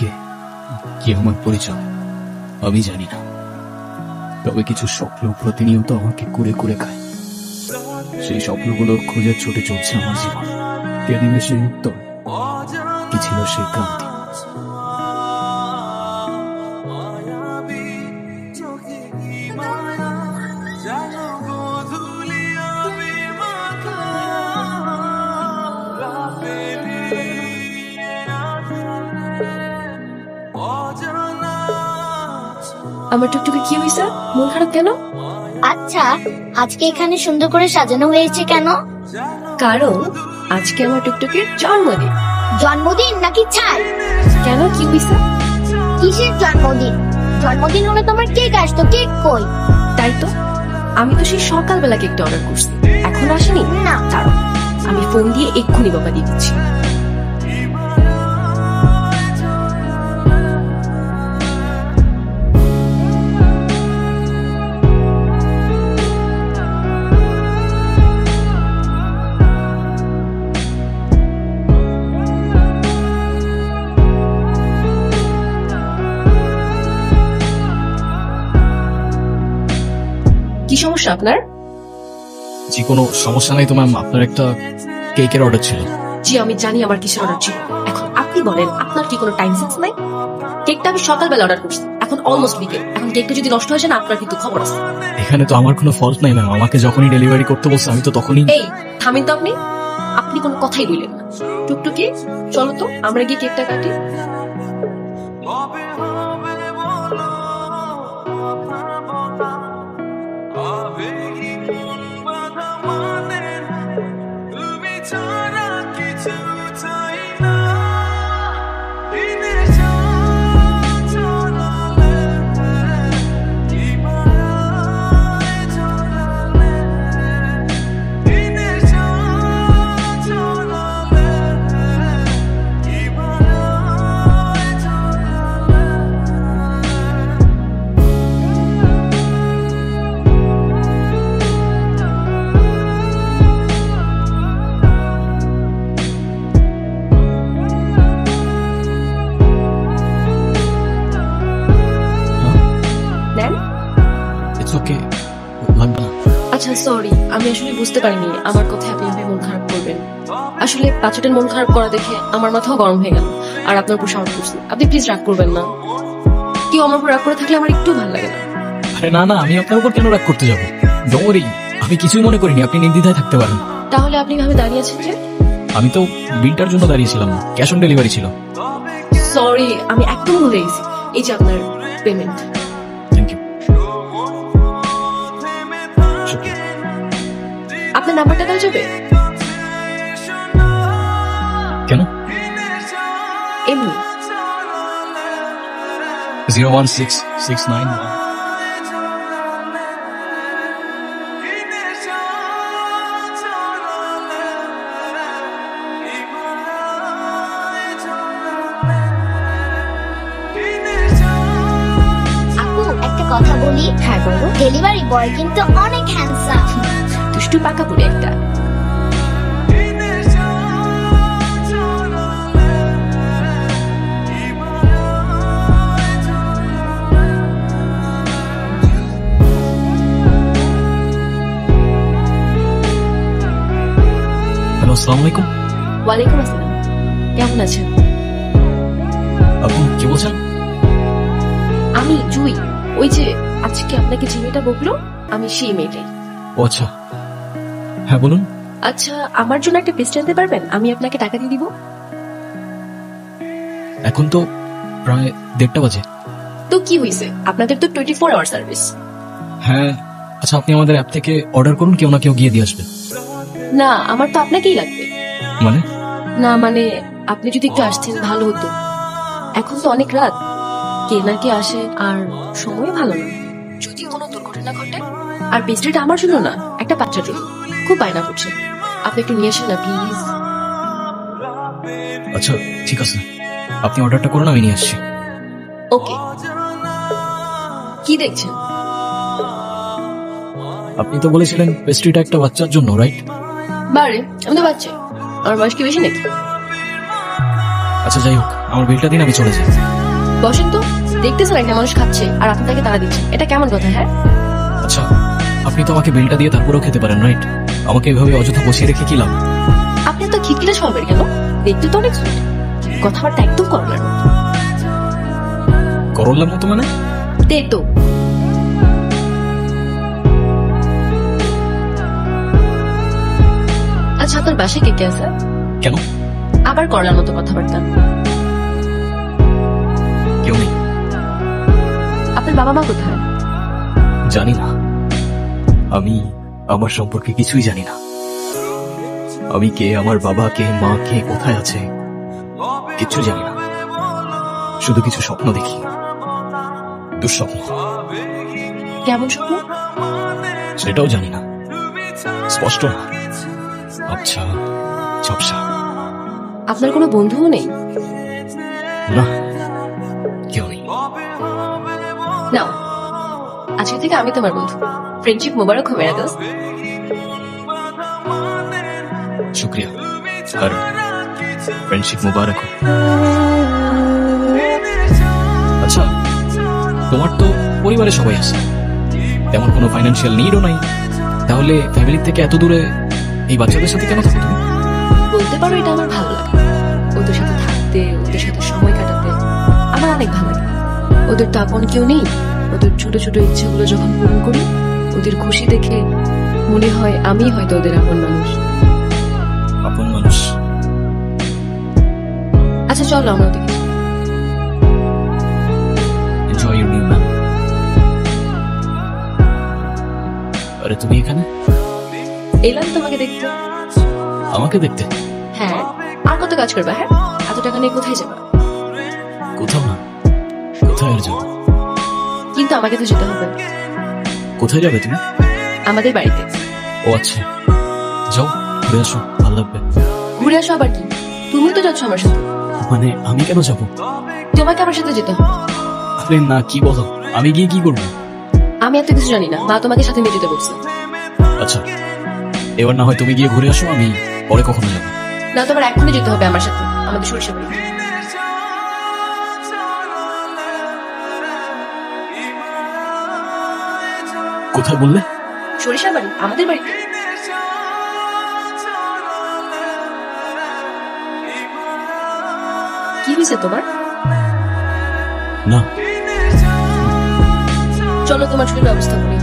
কে, কি আমার পরিচয় আমি জানি না, তবে কিছু স্বপ্ন প্রতিনিয়ত আমাকে কুড়ে কুড়ে খায়। সেই স্বপ্নগুলোর খোঁজে ছুটে চলছে আমার জীবন। কে দিবে সেই উত্তর? কি ছিল সেই ক্রান্তি? আমার টুকটুকি কি হয়েছে? মন খারাপ কেন? আচ্ছা, আজকে এখানে সুন্দর করে সাজানো হয়েছে কেন? কারণ আজকে আমার টুকটুকির জন্মদিন। জন্মদিন নাকি ছাই? কেন, কি হয়েছে? কিসের জন্মদিন? জন্মদিন হলে তোমার কেক আসতো, কেক কই? তাই তো, আমি তো সেই সকালবেলা কেকটা অর্ডার করছি, এখন আসেনি। না, দাঁড়াও, আমি ফোন দিয়ে এক্ষুনি বাবা দিয়ে দিচ্ছি। কি সমস্যা আপনার? জি কোনো সমস্যা নাই তো ম্যাম, আপনার একটা কেকের অর্ডার ছিল। জি আমি জানি আমার কিসের অর্ডার ছিল, এখন আপনি বলেন আপনার কি কোনো টাইম সেন্স নাই? কেকটা আমি সকালবেলা অর্ডার করছি, এখন অলমোস্ট বিকেল, এখন কেকটা যদি নষ্ট হয়ে যায় না আপনার কিন্তু খবর আছে। এখানে তো আমার কোনো ফল্ট নাই ম্যাম, আমাকে যখনই ডেলিভারি করতে বলছে আমি তো তখনই। এই থামেন তো আপনি, আপনি কোনো কথাই বললেন না। টুকটুকি চলো তো আমরা গিয়ে কেকটা কাটি। ওকে লাগবে না। আচ্ছা সরি, আমি আসলে বুঝতে পারিনি আমার কথায় আপনি এভাবে মন খারাপ করবেন। আসলে বাচ্চাটার মন খারাপ করা দেখে আমার মাথাও গরম হয়ে গেল, আর আপনার উপর সাহস করছি। আপনি প্লিজ রাগ করবেন না, কেউ আমার উপর রাগ করে থাকলে আমার একটু ভালো লাগে না। আরে না না, আমি আপনার উপর কেন রাগ করতে যাবো? ডোন্ট ওয়ারি, আমি কিছুই মনে করিনি, আপনি নির্দ্বিধায় থাকতে পারেন। তাহলে আপনি ভাবে দাঁড়িয়ে আছেন যে? আমি তো বিলটার জন্য দাঁড়িয়েছিলাম, ক্যাশ অন ডেলিভারি ছিল। সরি, আমি একদম ভুলে গেছি। এই যে আপনার পেমেন্ট। Thank you. আপনার নাম্বারটা দেওয়া যাবে? কেন? এমনি। 01669। আপু একটা কথা বলি। হ্যাঁ বলো। ডেলিভারি বয় কিন্তু অনেক হ্যান্ডসাম। দুষ্টু পাকা পুরে একটা। হ্যালো, আসসালামু আলাইকুম। ওয়ালাইকুম আসসালাম, কেমন আছেন? আপনি কি বলছেন? আমি জুই, ওই যে আজকে আপনাকে যে মেয়েটা বকলো আমি সেই মেয়েটাই। ও আচ্ছা, হ্যাঁ বলুন। আচ্ছা আমার জন্য একটা পেস্ট আনতে পারবেন? আমি আপনাকে টাকা দিয়ে দিব। এখন তো প্রায় 1:30 বাজে। তো কি হয়েছে, আপনাদের তো 24 আওয়ার সার্ভিস। হ্যাঁ আচ্ছা, আপনি আমাদের অ্যাপ থেকে অর্ডার করুন, কেউ না কেউ গিয়ে দিয়ে আসবে। না আমার তো আপনাকেই লাগবে। মানে? না মানে আপনি যদি একটু আসতেন ভালো হতো, এখন তো অনেক রাত, কে না কে আসে আর সময় ভালো না, যদি কোনো দুর্ঘটনা ঘটে। আর পেস্ট্রিটা আমার জন্য না, একটা বাচ্চার জন্য, খুব বায়না করছে, আপনি একটু নিয়ে আসেন না প্লিজ। আচ্ছা ঠিক আছে, আপনি অর্ডারটা করুন, আমি নিয়ে আসছি। ওকে। কি দেখছেন? আপনি তো বলেছিলেন পেস্ট্রিটা একটা বাচ্চার জন্য, রাইট? বারে আমি তো বাচ্চা, আমার বয়স কি বেশি নাকি? আচ্ছা যাই হোক, আমার বিলটা দিন, আমি চলে যাই। বসেন তো, দেখতেছেন একটা মানুষ খাচ্ছে আর আপনি তাকে তাড়া দিচ্ছেন, এটা কেমন কথা? হ্যাঁ, আচ্ছা, আপনি তো আমাকে বিলটা দিয়ে তারপরেও খেতে পারেন, রাইট? আমাকে এভাবে অযথা বসিয়ে রেখে কি লাভ? আপনি তো খিটখিটে স্বভাবের কেন? দেখতে তো অনেক সুইট, কথাবার্তা একদম করলার মতো। করলাম মতো মানে? দে তো। আচ্ছা, আপনার বাসায় কে কে আছে? কেন? আবার করলার মতো কথাবার্তা। কেউ নেই। আপনার বাবা মা কোথায়? জানি না, আমি আমার সম্পর্কে কিছুই জানি না। আমি কে, আমার বাবা কে, মা কে, কোথায় আছে, কিছু জানি না। শুধু কিছু স্বপ্ন দেখি, দুঃস্বপ্ন। কেমন স্বপ্ন? সেটাও জানি না, স্পষ্ট না, আচ্ছা ঝাপসা। আপনার কোনো বন্ধুও নেই? না, কেউ নেই। নাও, আজকে থেকে আমি তোমার বন্ধু। ফ্রেন্ডশিপ মোবারক হো মেরা দোস্ত। শুক্রিয়া, আর ফ্রেন্ডশিপ মুবারক হোক। আচ্ছা, তোমার তো পরিবারে সবাই আছে, তেমন কোনো ফাইন্যান্সিয়াল নিডও নাই, তাহলে ফ্যামিলি থেকে এত দূরে এই বাচ্চাদের সাথে কেন থাকো তুমি? বলতে পারো এটা আমার ভালো লাগে, ওদের সাথে থাকতে, ওদের সাথে সময় কাটাতে আমার অনেক ভালো লাগে। ওদের তো আপন কেউ নেই, ওদের ছোট ছোট ইচ্ছেগুলো যখন পূরণ করি, ওদের খুশি দেখে মনে হয় আমি হয়তো ওদের আপন মানুষ। আপন মানুষ? আচ্ছা চলো আমরা ওদিকে। Enjoy your new man. আরে তুমি এখানে? এলাম তোমাকে দেখতে। আমাকে দেখতে? হ্যাঁ, আর কত কাজ করবা? হ্যাঁ, এত টাকা নিয়ে কোথায় যাবা? কোথাও না, কোথায় আর যাবো? কিন্তু আমাকে তো যেতে হবে। কোথায় যাবে তুমি? আমাদের বাড়িতে। ও আচ্ছা, যাও ঘুরে আসো, ভালো লাগবে। ঘুরে আসো আবার কি? তুমি তো যাচ্ছ আমার সাথে। মানে আমি কেন যাবো? তোমাকে আমার সাথে যেতে হবে। আরে না, কি বলো, আমি গিয়ে কি করবো? আমি এত কিছু জানি না, মা তোমাকে সাথে নিয়ে যেতে বলছে। আচ্ছা, এবার না হয় তুমি গিয়ে ঘুরে আসো, আমি পরে কখনো যাবো। না, তোমার এখনই যেতে হবে আমার সাথে, আমাদের সরিষা বাড়ি। কোথায় বললে? সরিষা বাড়ি, আমাদের বাড়িতে। কি হয়েছে তোমার? না, চলো তোমার ছবির ব্যবস্থা করি।